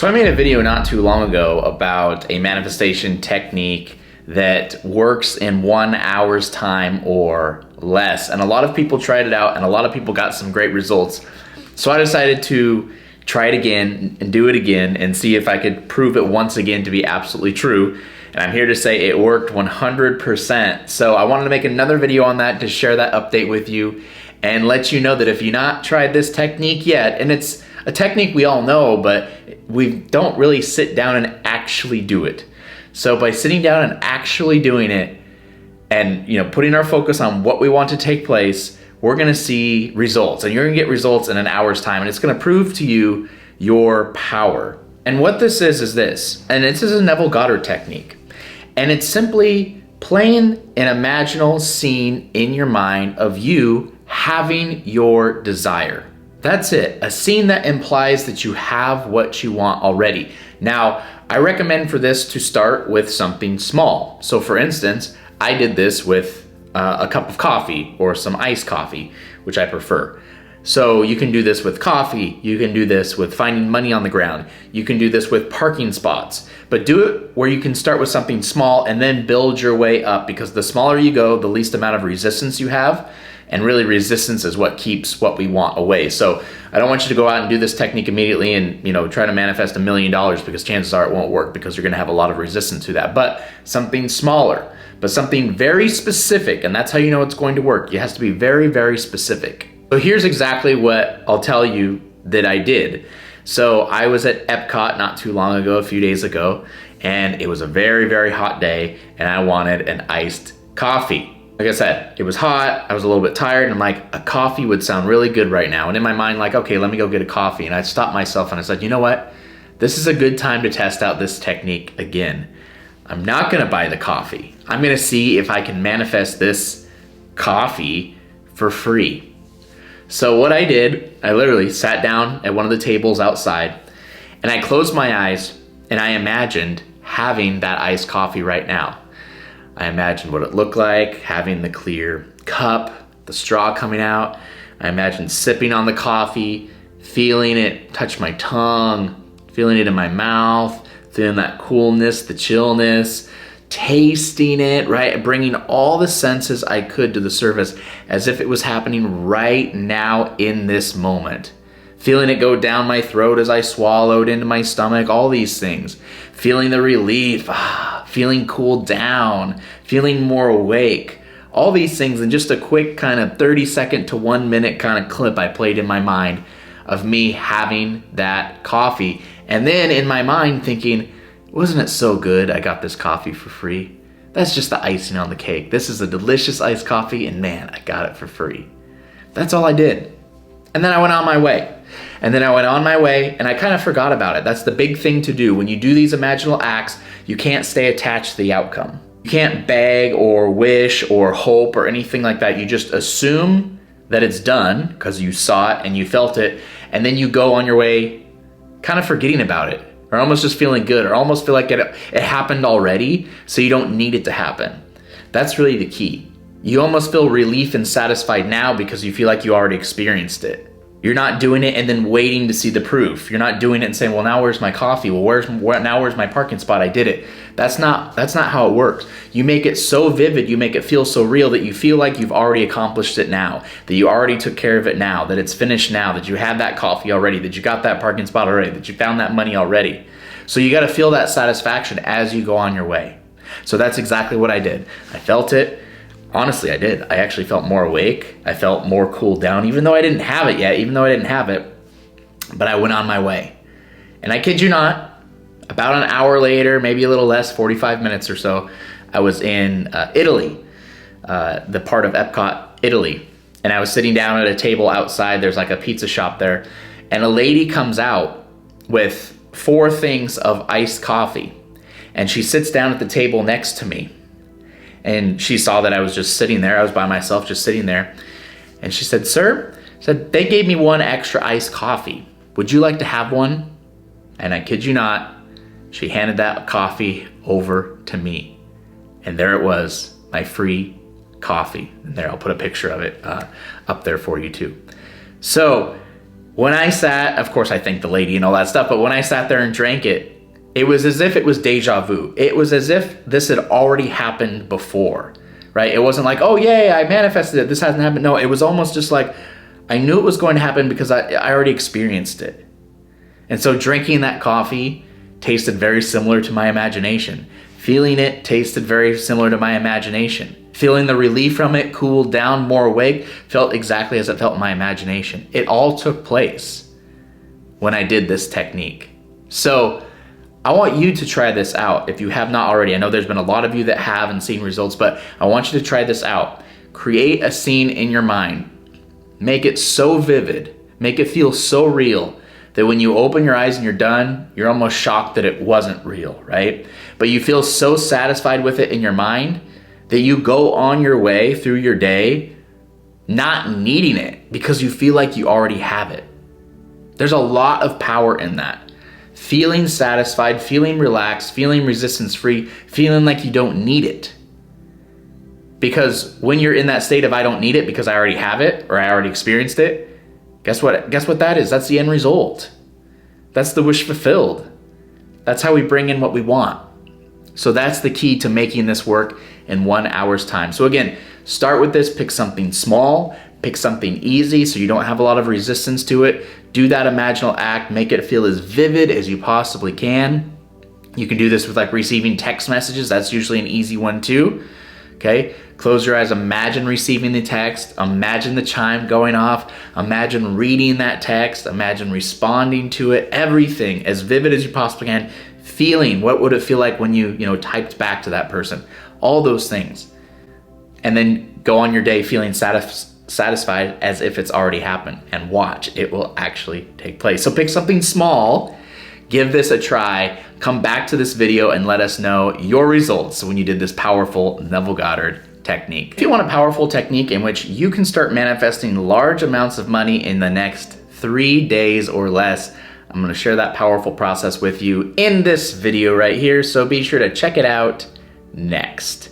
So I made a video not too long ago about a manifestation technique that works in 1 hour's time or less. And a lot of people tried it out and a lot of people got some great results. So I decided to try it again and do it again and see if I could prove it once again to be absolutely true. And I'm here to say it worked 100%. So I wanted to make another video on that to share that update with you and let you know that if you've not tried this technique yet, and it's a technique we all know, but we don't really sit down and actually do it. So by sitting down and actually doing it and putting our focus on what we want to take place, we're gonna see results, and you're gonna get results in an hour's time, and it's gonna prove to you your power. And what this is this, and this is a Neville Goddard technique, and it's simply playing an imaginal scene in your mind of you having your desire. That's it, a scene that implies that you have what you want already. Now, I recommend for this to start with something small. So for instance, I did this with a cup of coffee or some iced coffee, which I prefer. So you can do this with coffee, you can do this with finding money on the ground, you can do this with parking spots, but do it where you can start with something small and then build your way up, because the smaller you go, the least amount of resistance you have. And really resistance is what keeps what we want away. So I don't want you to go out and do this technique immediately and try to manifest $1 million, because chances are it won't work because you're gonna have a lot of resistance to that. But something smaller, but something very specific, and that's how you know it's going to work. It has to be very, very specific. So here's exactly what I'll tell you that I did. So I was at Epcot not too long ago, a few days ago, and it was a very, very hot day, and I wanted an iced coffee. Like I said, it was hot, I was a little bit tired, and I'm like, a coffee would sound really good right now. And in my mind, like, okay, let me go get a coffee. And I stopped myself and I said, you know what? This is a good time to test out this technique again. I'm not gonna buy the coffee. I'm gonna see if I can manifest this coffee for free. So what I did, I literally sat down at one of the tables outside and I closed my eyes and I imagined having that iced coffee right now. I imagined what it looked like, having the clear cup, the straw coming out. I imagined sipping on the coffee, feeling it touch my tongue, feeling it in my mouth, feeling that coolness, the chillness, tasting it, right? Bringing all the senses I could to the surface as if it was happening right now in this moment. Feeling it go down my throat as I swallowed into my stomach, all these things. Feeling the relief, feeling cooled down, feeling more awake. All these things in just a quick kind of 30-second to 1 minute kind of clip I played in my mind of me having that coffee. And then in my mind thinking, wasn't it so good I got this coffee for free? That's just the icing on the cake. This is a delicious iced coffee and man, I got it for free. That's all I did. And then I went on my way. And then I went on my way and I kind of forgot about it. That's the big thing to do. When you do these imaginal acts, you can't stay attached to the outcome. You can't beg or wish or hope or anything like that. You just assume that it's done because you saw it and you felt it, and then you go on your way kind of forgetting about it, or almost just feeling good, or almost feel like it happened already, so you don't need it to happen. That's really the key. You almost feel relief and satisfied now because you feel like you already experienced it. You're not doing it and then waiting to see the proof. You're not doing it and saying, well, now where's my coffee? Well, now where's my parking spot? I did it. That's not how it works. You make it so vivid, you make it feel so real that you feel like you've already accomplished it now, that you already took care of it now, that it's finished now, that you had that coffee already, that you got that parking spot already, that you found that money already. So you gotta feel that satisfaction as you go on your way. So that's exactly what I did. I felt it. Honestly, I did. I actually felt more awake. I felt more cooled down, even though I didn't have it yet, but I went on my way. And I kid you not, about an hour later, maybe a little less, 45 minutes or so, I was in Italy, the part of Epcot, Italy. And I was sitting down at a table outside. There's like a pizza shop there. And a lady comes out with 4 things of iced coffee. And she sits down at the table next to me. And she saw that I was just sitting there. I was by myself, just sitting there. And she said, sir, they gave me 1 extra iced coffee. Would you like to have one? And I kid you not, she handed that coffee over to me. And there it was, my free coffee. And there, I'll put a picture of it up there for you too. So When I sat, of course I thanked the lady and all that stuff, but when I sat there and drank it, it was as if it was deja vu. It was as if this had already happened before, right? It wasn't like, oh yay, I manifested it, this hasn't happened. No, it was almost just like, I knew it was going to happen because I already experienced it. And so drinking that coffee tasted very similar to my imagination. Feeling it tasted very similar to my imagination. Feeling the relief from it, cooled down, more awake, felt exactly as it felt in my imagination. It all took place when I did this technique. So I want you to try this out if you have not already. I know there's been a lot of you that have and seen results, but I want you to try this out. Create a scene in your mind. Make it so vivid, make it feel so real that when you open your eyes and you're done, you're almost shocked that it wasn't real, right? But you feel so satisfied with it in your mind that you go on your way through your day not needing it because you feel like you already have it. There's a lot of power in that. Feeling satisfied, feeling relaxed, feeling resistance-free, feeling like you don't need it. Because when you're in that state of I don't need it because I already have it or I already experienced it, guess what that is? That's the end result. That's the wish fulfilled. That's how we bring in what we want. So that's the key to making this work in 1 hour's time. So again, start with this, pick something small, pick something easy so you don't have a lot of resistance to it. Do that imaginal act, make it feel as vivid as you possibly can. You can do this with like receiving text messages. That's usually an easy one too. Okay, close your eyes, imagine receiving the text, imagine the chime going off, imagine reading that text, imagine responding to it, everything as vivid as you possibly can, feeling what would it feel like when you typed back to that person, all those things. And then go on your day feeling satisfied as if it's already happened, and watch, it will actually take place. So pick something small, give this a try, come back to this video and let us know your results when you did this powerful Neville Goddard technique. If you want a powerful technique in which you can start manifesting large amounts of money in the next 3 days or less, I'm gonna share that powerful process with you in this video right here, so be sure to check it out next.